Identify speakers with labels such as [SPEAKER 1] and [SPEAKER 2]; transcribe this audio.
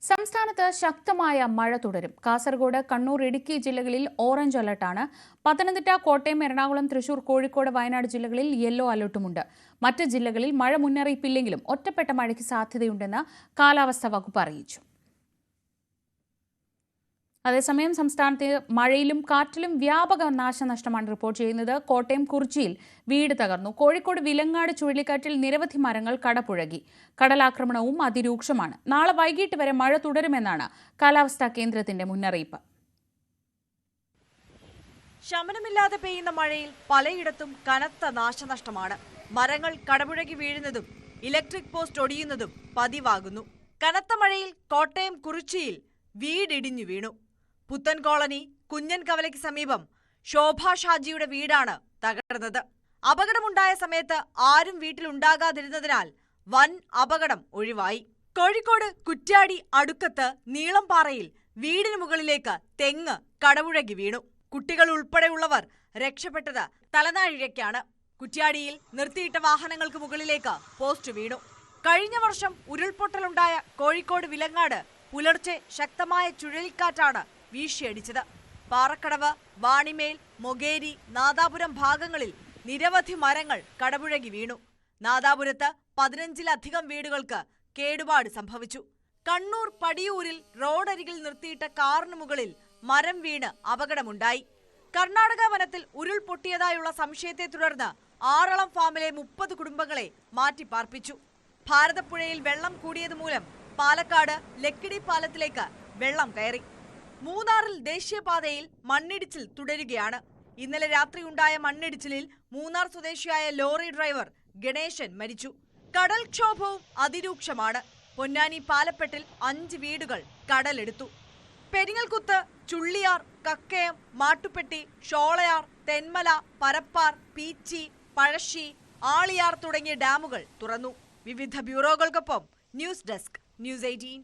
[SPEAKER 1] സംസ്ഥാനത്ത് ശക്തമായ മഴ തുടരും. കാസർഗോഡ്, കണ്ണൂർ, ഇടുക്കി ജില്ലകളിൽ ഓറഞ്ച് അലർട്ടാണ്. പത്തനംതിട്ട, കോട്ടയം, എറണാകുളം, തൃശൂർ, കോഴിക്കോട്, വയനാട് ജില്ലകളിൽ യെല്ലോ അലർട്ടുമുണ്ട്. മറ്റ് ജില്ലകളിൽ മഴ മുന്നറിയിപ്പില്ലെങ്കിലും ഒറ്റപ്പെട്ട മഴയ്ക്ക് സാധ്യതയുണ്ടെന്ന് കാലാവസ്ഥാ വകുപ്പ് അറിയിച്ചു. അതേസമയം സംസ്ഥാനത്ത് മഴയിലും കാറ്റിലും വ്യാപക നാശനഷ്ടമാണ് റിപ്പോർട്ട് ചെയ്യുന്നത്. കോട്ടയം കുറിച്ചിയിൽ വീട് തകർന്നു. കോഴിക്കോട് വിലങ്ങാട് ചുഴലിക്കാറ്റിൽ നിരവധി മരങ്ങൾ കടപുഴകി. കടലാക്രമണവും അതിരൂക്ഷമാണ്. നാളെ വൈകിട്ട് വരെ മഴ തുടരുമെന്നാണ് കാലാവസ്ഥാ കേന്ദ്രത്തിന്റെ മുന്നറിയിപ്പ്.
[SPEAKER 2] ശമനമില്ലാതെ പെയ്യുന്ന മഴയിൽ പലയിടത്തും കനത്ത നാശനഷ്ടമാണ്. മരങ്ങൾ കടപുഴകി വീഴുന്നതും ഇലക്ട്രിക് പോസ്റ്റ് ഒടിയുന്നതും പതിവാകുന്നു. കനത്ത മഴയിൽ കോട്ടയം കുറിച്ചിയിൽ വീടിടിഞ്ഞു വീണു. പുത്തൻ കോളനി കുഞ്ഞൻ കവലയ്ക്ക് സമീപം ശോഭ ഷാജിയുടെ വീടാണ് തകർന്നത്. അപകടമുണ്ടായ സമയത്ത് ആരും വീട്ടിലുണ്ടാകാതിരുന്നതിനാൽ വൻ അപകടം ഒഴിവായി. കോഴിക്കോട് കുറ്റ്യാടി അടുക്കത്ത് നീളംപാറയിൽ വീടിന് മുകളിലേക്ക് തെങ്ങ് കടപുഴകി വീണു. കുട്ടികൾ ഉൾപ്പെടെയുള്ളവർ രക്ഷപ്പെട്ടത് തലനാഴിഴയ്ക്കാണ്. കുറ്റ്യാടിയിൽ നിർത്തിയിട്ട വാഹനങ്ങൾക്ക് മുകളിലേക്ക് പോസ്റ്റ് വീണു. കഴിഞ്ഞ വർഷം ഉരുൾപൊട്ടലുണ്ടായ കോഴിക്കോട് വിലങ്ങാട് പുലർച്ചെ ശക്തമായ ചുഴലിക്കാറ്റാണ് വീശിയടിച്ചത്. പാറക്കടവ്, വാണിമേൽ, മൊകേരി, നാദാപുരം ഭാഗങ്ങളിൽ നിരവധി മരങ്ങൾ കടപുഴകി വീണു. നാദാപുരത്ത് 15-ലധികം വീടുകൾക്ക് കേടുപാട് സംഭവിച്ചു. കണ്ണൂർ പടിയൂരിൽ റോഡരികിൽ നിർത്തിയിട്ട കാറിന് മുകളിൽ മരം വീണ് അപകടമുണ്ടായി. കർണാടക വനത്തിൽ ഉരുൾപൊട്ടിയതായുള്ള സംശയത്തെ തുടർന്ന് ആറളം ഫാമിലെ 30 കുടുംബങ്ങളെ മാറ്റിപ്പാർപ്പിച്ചു. ഭാരതപ്പുഴയിൽ വെള്ളം കൂടിയതുമൂലം പാലക്കാട് ലക്കിടി പാലത്തിലേക്ക് വെള്ളം കയറി. മൂന്നാറിൽ ദേശീയപാതയിൽ മണ്ണിടിച്ചിൽ തുടരുകയാണ്. ഇന്നലെ രാത്രിയുണ്ടായ മണ്ണിടിച്ചിലിൽ മൂന്നാർ സ്വദേശിയായ ലോറി ഡ്രൈവർ ഗണേശൻ മരിച്ചു. കടൽക്ഷോഭവും അതിരൂക്ഷമാണ്. പൊന്നാനി പാലപ്പെട്ടിൽ 5 വീടുകൾ കടലെടുത്തു. പെരിങ്ങൽകുത്ത്, ചുള്ളിയാർ, കക്കയം, മാട്ടുപ്പെട്ടി, ഷോളയാർ, തെന്മല, പരപ്പാർ, പീച്ചി, പഴശ്ശി, ആളിയാർ തുടങ്ങിയ ഡാമുകൾ തുറന്നു. വിവിധ ബ്യൂറോകൾക്കൊപ്പം ന്യൂസ് ഡെസ്ക്, ന്യൂസ് 18.